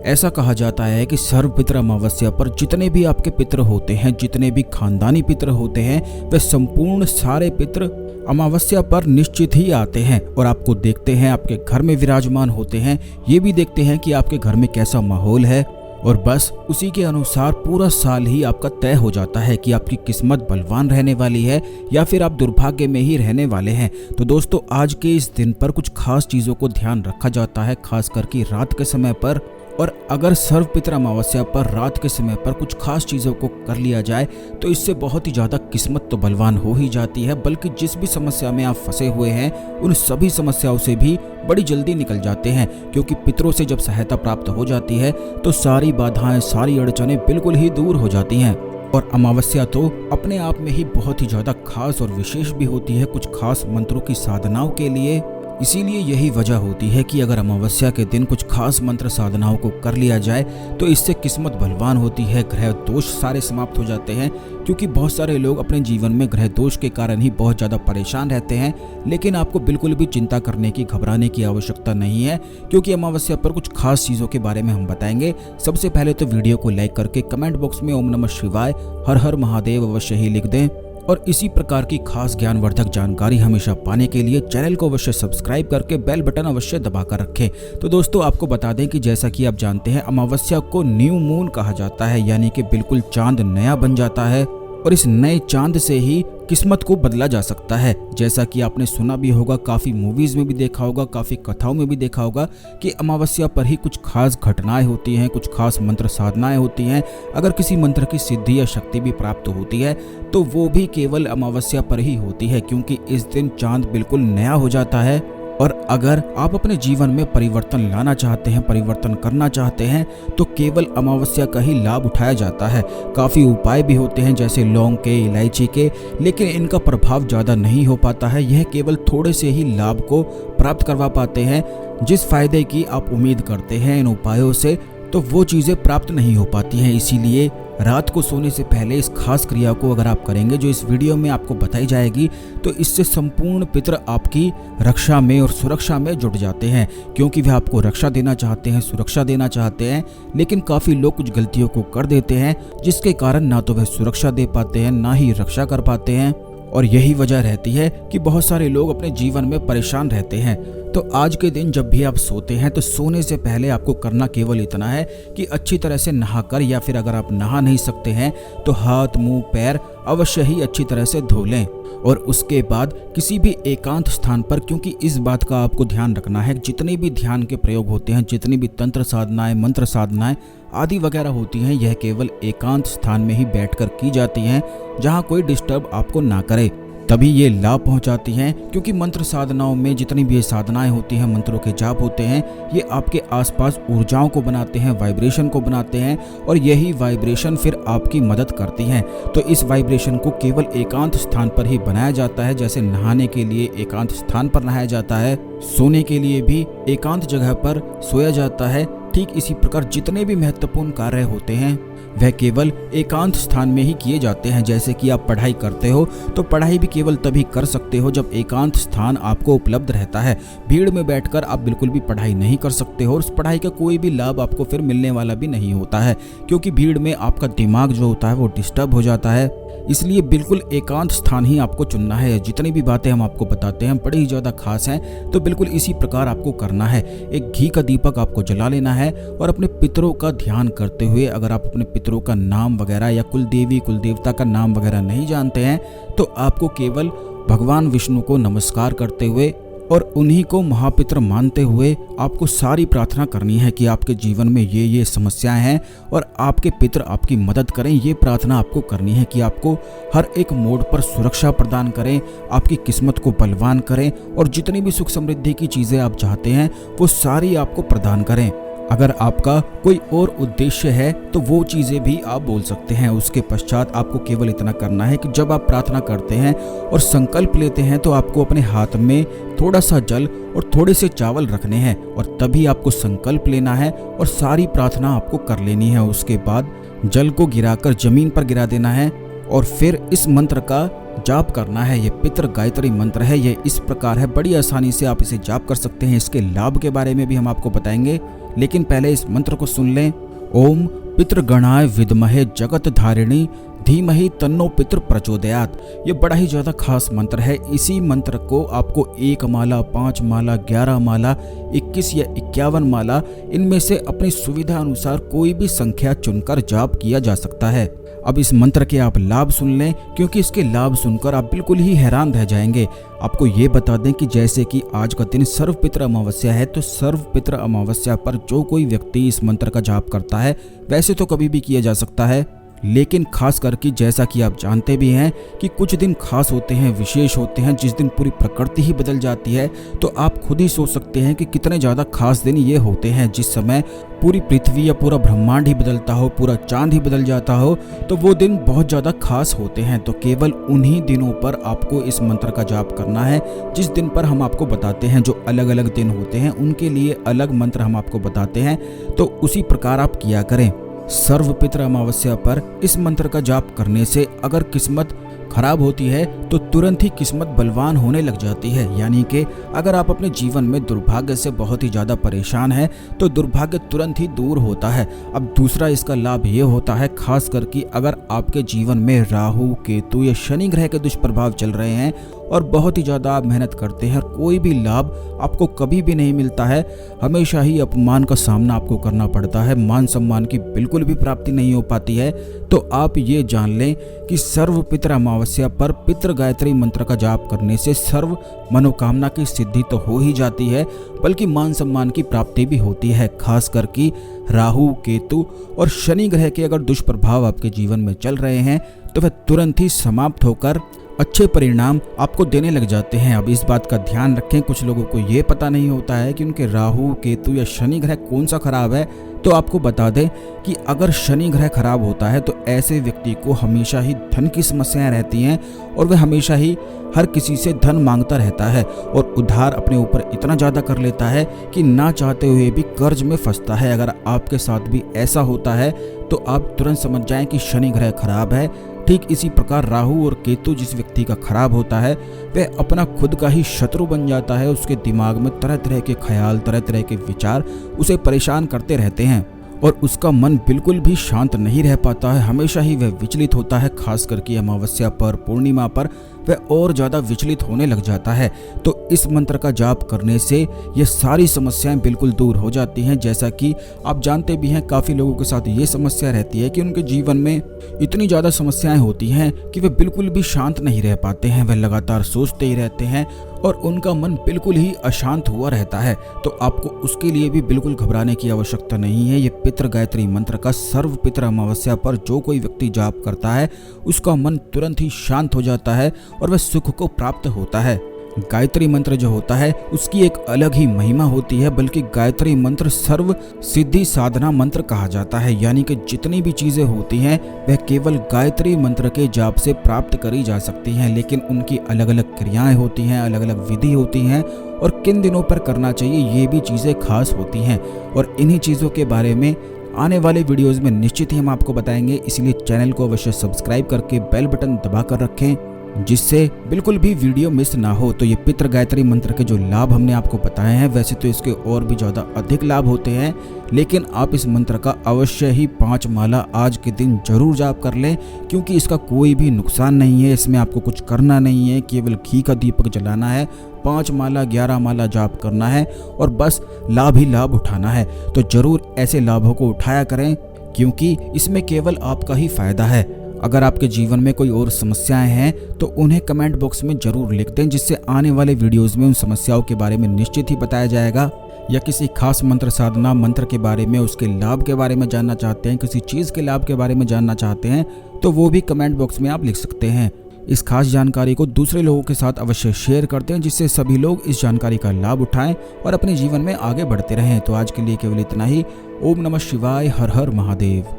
ऐसा कहा जाता है कि सर्वपितृ अमावस्या पर जितने भी आपके पितृ होते हैं, जितने भी खानदानी पितृ होते हैं, वे संपूर्ण सारे पितृ अमावस्या पर निश्चित ही आते हैं और आपको देखते हैं, आपके घर में विराजमान होते हैं। ये भी देखते हैं कि आपके घर में कैसा माहौल है और बस उसी के अनुसार पूरा साल ही आपका तय हो जाता है कि आपकी किस्मत बलवान रहने वाली है या फिर आप दुर्भाग्य में ही रहने वाले हैं। तो दोस्तों, आज के इस दिन पर कुछ खास चीज़ों को ध्यान रखा जाता है, खास करके रात के समय पर। और अगर सर्वपितृ अमावस्या पर रात के समय पर कुछ खास चीज़ों को कर लिया जाए तो इससे बहुत ही ज़्यादा किस्मत तो बलवान हो ही जाती है, बल्कि जिस भी समस्या में आप फंसे हुए हैं उन सभी समस्याओं से भी बड़ी जल्दी निकल जाते हैं। क्योंकि पितरों से जब सहायता प्राप्त हो जाती है तो सारी बाधाएं, सारी अड़चनें बिल्कुल ही दूर हो जाती हैं। और अमावस्या तो अपने आप में ही बहुत ही ज़्यादा खास और विशेष भी होती है कुछ खास मंत्रों की साधनाओं के लिए। इसीलिए यही वजह होती है कि अगर अमावस्या के दिन कुछ खास मंत्र साधनाओं को कर लिया जाए तो इससे किस्मत बलवान होती है, ग्रह दोष सारे समाप्त हो जाते हैं। क्योंकि बहुत सारे लोग अपने जीवन में ग्रह दोष के कारण ही बहुत ज़्यादा परेशान रहते हैं, लेकिन आपको बिल्कुल भी चिंता करने की, घबराने की आवश्यकता नहीं है, क्योंकि अमावस्या पर कुछ खास चीज़ों के बारे में हम बताएंगे। सबसे पहले तो वीडियो को लाइक करके कमेंट बॉक्स में ओम नमः शिवाय, हर हर महादेव अवश्य ही लिख दें। और इसी प्रकार की खास ज्ञानवर्धक जानकारी हमेशा पाने के लिए चैनल को अवश्य सब्सक्राइब करके बेल बटन अवश्य दबाकर रखें। तो दोस्तों, आपको बता दें कि जैसा कि आप जानते हैं, अमावस्या को न्यू मून कहा जाता है, यानी कि बिल्कुल चांद नया बन जाता है और इस नए चांद से ही किस्मत को बदला जा सकता है। जैसा कि आपने सुना भी होगा, काफ़ी मूवीज़ में भी देखा होगा, काफ़ी कथाओं में भी देखा होगा कि अमावस्या पर ही कुछ खास घटनाएं होती हैं, कुछ खास मंत्र साधनाएं होती हैं। अगर किसी मंत्र की सिद्धि या शक्ति भी प्राप्त होती है तो वो भी केवल अमावस्या पर ही होती है, क्योंकि इस दिन चांद बिल्कुल नया हो जाता है। और अगर आप अपने जीवन में परिवर्तन लाना चाहते हैं, परिवर्तन करना चाहते हैं, तो केवल अमावस्या का ही लाभ उठाया जाता है। काफ़ी उपाय भी होते हैं जैसे लौंग के, इलायची के, लेकिन इनका प्रभाव ज़्यादा नहीं हो पाता है। यह केवल थोड़े से ही लाभ को प्राप्त करवा पाते हैं। जिस फायदे की आप उम्मीद करते हैं इन उपायों से, तो वो चीज़ें प्राप्त नहीं हो पाती हैं। इसीलिए रात को सोने से पहले इस खास क्रिया को अगर आप करेंगे जो इस वीडियो में आपको बताई जाएगी, तो इससे संपूर्ण पितृ आपकी रक्षा में और सुरक्षा में जुट जाते हैं। क्योंकि वे आपको रक्षा देना चाहते हैं, सुरक्षा देना चाहते हैं, लेकिन काफ़ी लोग कुछ गलतियों को कर देते हैं जिसके कारण ना तो वह सुरक्षा दे पाते हैं, ना ही रक्षा कर पाते हैं। और यही वजह रहती है कि बहुत सारे लोग अपने जीवन में परेशान रहते हैं। तो आज के दिन जब भी आप सोते हैं तो सोने से पहले आपको करना केवल इतना है कि अच्छी तरह से नहाकर, या फिर अगर आप नहा नहीं सकते हैं तो हाथ, मुंह, पैर अवश्य ही अच्छी तरह से धो लें। और उसके बाद किसी भी एकांत स्थान पर, क्योंकि इस बात का आपको ध्यान रखना है, जितने भी ध्यान के प्रयोग होते हैं, जितनी भी तंत्र साधनाएं, मंत्र साधनाएं आदि वगैरह होती हैं, यह केवल एकांत स्थान में ही बैठकर की जाती हैं, जहां कोई डिस्टर्ब आपको ना करे। तभी ये लाभ पहुंचाती हैं। क्योंकि मंत्र साधनाओं में जितनी भी ये साधनाएं होती हैं, मंत्रों के जाप होते हैं, ये आपके आसपास ऊर्जाओं को बनाते हैं, वाइब्रेशन को बनाते हैं, और यही वाइब्रेशन फिर आपकी मदद करती हैं। तो इस वाइब्रेशन को केवल एकांत स्थान पर ही बनाया जाता है। जैसे नहाने के लिए एकांत स्थान पर नहाया जाता है, सोने के लिए भी एकांत जगह पर सोया जाता है, ठीक इसी प्रकार जितने भी महत्वपूर्ण कार्य होते हैं वह केवल एकांत स्थान में ही किए जाते हैं। जैसे कि आप पढ़ाई करते हो तो पढ़ाई भी केवल तभी कर सकते हो जब एकांत स्थान आपको उपलब्ध रहता है। भीड़ में बैठकर आप बिल्कुल भी पढ़ाई नहीं कर सकते हो और उस पढ़ाई का कोई भी लाभ आपको फिर मिलने वाला भी नहीं होता है, क्योंकि भीड़ में आपका दिमाग जो होता है वो डिस्टर्ब हो जाता है। इसलिए बिल्कुल एकांत स्थान ही आपको चुनना है। जितनी भी बातें हम आपको बताते हैं बड़ी ही ज़्यादा खास हैं, तो बिल्कुल इसी प्रकार आपको करना है। एक घी का दीपक आपको जला लेना है और अपने पितरों का ध्यान करते हुए, अगर आप अपने पितरों का नाम वगैरह या कुल देवी कुल देवता का नाम वगैरह नहीं जानते हैं, तो आपको केवल भगवान विष्णु को नमस्कार करते हुए और उन्हीं को महापित्र मानते हुए आपको सारी प्रार्थना करनी है कि आपके जीवन में ये समस्याएं हैं और आपके पितर आपकी मदद करें। ये प्रार्थना आपको करनी है कि आपको हर एक मोड़ पर सुरक्षा प्रदान करें, आपकी किस्मत को बलवान करें और जितनी भी सुख समृद्धि की चीज़ें आप चाहते हैं वो सारी आपको प्रदान करें। अगर आपका कोई और उद्देश्य है तो वो चीज़ें भी आप बोल सकते हैं। उसके पश्चात आपको केवल इतना करना है कि जब आप प्रार्थना करते हैं और संकल्प लेते हैं तो आपको अपने हाथ में थोड़ा सा जल और थोड़े से चावल रखने हैं और तभी आपको संकल्प लेना है और सारी प्रार्थना आपको कर लेनी है। उसके बाद जल को गिराकर जमीन पर गिरा देना है और फिर इस मंत्र का जाप करना है। ये पितृ गायत्री मंत्र है। ये इस प्रकार है, बड़ी आसानी से आप इसे जाप कर सकते हैं। इसके लाभ के बारे में भी हम आपको बताएंगे। लेकिन पहले इस मंत्र को सुन लें। ओम पितृगणाय विद्महे जगत धारिणी धीमहि तन्नो पितृ प्रचोदयात्। ये बड़ा ही ज़्यादा खास मंत्र है। इसी मंत्र को आपको 1 माला, 5 माला, 11 माला, 21 या 51 माला, इनमें से अपनी सुविधा अनुसार कोई भी संख्या चुनकर जाप किया जा सकता है। अब इस मंत्र के आप लाभ सुन लें, क्योंकि इसके लाभ सुनकर आप बिल्कुल ही हैरान रह जाएंगे। आपको ये बता दें कि जैसे कि आज का दिन सर्वपितृ अमावस्या है, तो सर्वपितृ अमावस्या पर जो कोई व्यक्ति इस मंत्र का जाप करता है, वैसे तो कभी भी किया जा सकता है, लेकिन खास करके जैसा कि आप जानते भी हैं कि कुछ दिन खास होते हैं, विशेष होते हैं, जिस दिन पूरी प्रकृति ही बदल जाती है। तो आप खुद ही सोच सकते हैं कि कितने ज़्यादा खास दिन ये होते हैं, जिस समय पूरी पृथ्वी या पूरा ब्रह्मांड ही बदलता हो, पूरा चांद ही बदल जाता हो, तो वो दिन बहुत ज़्यादा खास होते हैं। तो केवल उन्हीं दिनों पर आपको इस मंत्र का जाप करना है, जिस दिन पर हम आपको बताते हैं। जो अलग अलग दिन होते हैं उनके लिए अलग मंत्र हम आपको बताते हैं, तो उसी प्रकार आप किया करें। सर्वपितृ अमावस्या पर इस मंत्र का जाप करने से अगर किस्मत खराब होती है तो तुरंत ही किस्मत बलवान होने लग जाती है। यानी कि अगर आप अपने जीवन में दुर्भाग्य से बहुत ही ज़्यादा परेशान हैं तो दुर्भाग्य तुरंत ही दूर होता है। अब दूसरा इसका लाभ ये होता है, खास करके अगर आपके जीवन में राहु, केतु या शनि ग्रह के दुष्प्रभाव चल रहे हैं और बहुत ही ज़्यादा आप मेहनत करते हैं, कोई भी लाभ आपको कभी भी नहीं मिलता है, हमेशा ही अपमान का सामना आपको करना पड़ता है, मान सम्मान की बिल्कुल भी प्राप्ति नहीं हो पाती है, तो आप ये जान लें कि सर्वपितृ अमावस्या पर पितृ गायत्री मंत्र का जाप करने से सर्व मनोकामना की सिद्धि तो हो ही जाती है, बल्कि मान सम्मान की प्राप्ति भी होती है। खास करके राहु, केतु और शनि ग्रह के अगर दुष्प्रभाव आपके जीवन में चल रहे हैं तो वह तुरंत ही समाप्त होकर अच्छे परिणाम आपको देने लग जाते हैं। अब इस बात का ध्यान रखें, कुछ लोगों को ये पता नहीं होता है कि उनके राहु, केतु या शनि ग्रह कौन सा खराब है। तो आपको बता दें कि अगर शनि ग्रह खराब होता है तो ऐसे व्यक्ति को हमेशा ही धन की समस्याएं रहती हैं और वह हमेशा ही हर किसी से धन मांगता रहता है और उधार अपने ऊपर इतना ज़्यादा कर लेता है कि ना चाहते हुए भी कर्ज में फंसता है। अगर आपके साथ भी ऐसा होता है तो आप तुरंत समझ जाएं कि शनि ग्रह खराब है। ठीक इसी प्रकार राहु और केतु जिस व्यक्ति का खराब होता है वह अपना खुद का ही शत्रु बन जाता है। उसके दिमाग में तरह तरह के ख्याल, तरह तरह के विचार उसे परेशान करते रहते हैं और उसका मन बिल्कुल भी शांत नहीं रह पाता है, हमेशा ही वह विचलित होता है। खास करके अमावस्या पर, पूर्णिमा पर वह और ज़्यादा विचलित होने लग जाता है। तो इस मंत्र का जाप करने से ये सारी समस्याएं बिल्कुल दूर हो जाती हैं। जैसा कि आप जानते भी हैं, काफ़ी लोगों के साथ ये समस्या रहती है कि उनके जीवन में इतनी ज़्यादा समस्याएं होती हैं कि वे बिल्कुल भी शांत नहीं रह पाते हैं, वह लगातार सोचते ही रहते हैं और उनका मन बिल्कुल ही अशांत हुआ रहता है। तो आपको उसके लिए भी बिल्कुल घबराने की आवश्यकता नहीं है। ये पितृ गायत्री मंत्र का सर्वपितृ अमावस्या पर जो कोई व्यक्ति जाप करता है उसका मन तुरंत ही शांत हो जाता है और वह सुख को प्राप्त होता है। गायत्री मंत्र जो होता है उसकी एक अलग ही महिमा होती है, बल्कि गायत्री मंत्र सर्व सिद्धि साधना मंत्र कहा जाता है। यानी कि जितनी भी चीज़ें होती हैं वह केवल गायत्री मंत्र के जाप से प्राप्त करी जा सकती हैं, लेकिन उनकी अलग अलग क्रियाएं होती हैं, अलग अलग विधि होती हैं और किन दिनों पर करना चाहिए ये भी चीज़ें खास होती हैं। और इन्हीं चीज़ों के बारे में आने वाले वीडियोज़ में निश्चित ही हम आपको बताएंगे, इसलिए चैनल को अवश्य सब्सक्राइब करके बेल बटन दबा कर रखें, जिससे बिल्कुल भी वीडियो मिस ना हो। तो ये पितृ गायत्री मंत्र के जो लाभ हमने आपको बताए हैं, वैसे तो इसके और भी ज़्यादा अधिक लाभ होते हैं, लेकिन आप इस मंत्र का अवश्य ही 5 माला आज के दिन जरूर जाप कर लें, क्योंकि इसका कोई भी नुकसान नहीं है। इसमें आपको कुछ करना नहीं है, केवल घी का दीपक जलाना है, 5 माला 11 माला जाप करना है और बस लाभ ही लाभ उठाना है। तो जरूर ऐसे लाभों को उठाया करें, क्योंकि इसमें केवल आपका ही फायदा है। अगर आपके जीवन में कोई और समस्याएं हैं तो उन्हें कमेंट बॉक्स में जरूर लिख दें, जिससे आने वाले वीडियोस में उन समस्याओं के बारे में निश्चित ही बताया जाएगा। या किसी खास मंत्र साधना मंत्र के बारे में, उसके लाभ के बारे में जानना चाहते हैं, किसी चीज़ के लाभ के बारे में जानना चाहते हैं, तो वो भी कमेंट बॉक्स में आप लिख सकते हैं। इस खास जानकारी को दूसरे लोगों के साथ अवश्य शेयर करते हैं, जिससे सभी लोग इस जानकारी का लाभ उठाएं और अपने जीवन में आगे बढ़ते रहें। तो आज के लिए केवल इतना ही। ओम नमः शिवाय, हर हर महादेव।